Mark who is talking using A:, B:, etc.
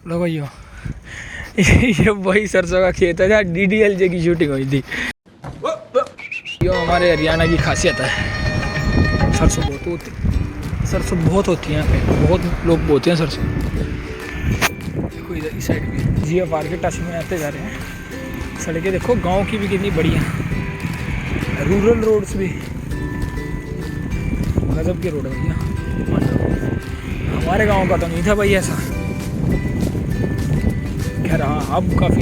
A: लो भैया ये वही सरसों का खेत है जहाँ DDLJ की शूटिंग हुई थी। यो हमारे हरियाणा की खासियत है, सरसों बहुत होती है यहाँ पे, बहुत लोग बोते हैं सरसों। देखो इधर इस साइड भी GFR के टच में आते जा रहे हैं। सड़कें देखो गांव की भी कितनी बढ़िया, रूरल रोड्स भी गजब के रोड है भैया। हमारे गांव का तो नहीं था भाई ऐसा। खैर हाँ अब काफ़ी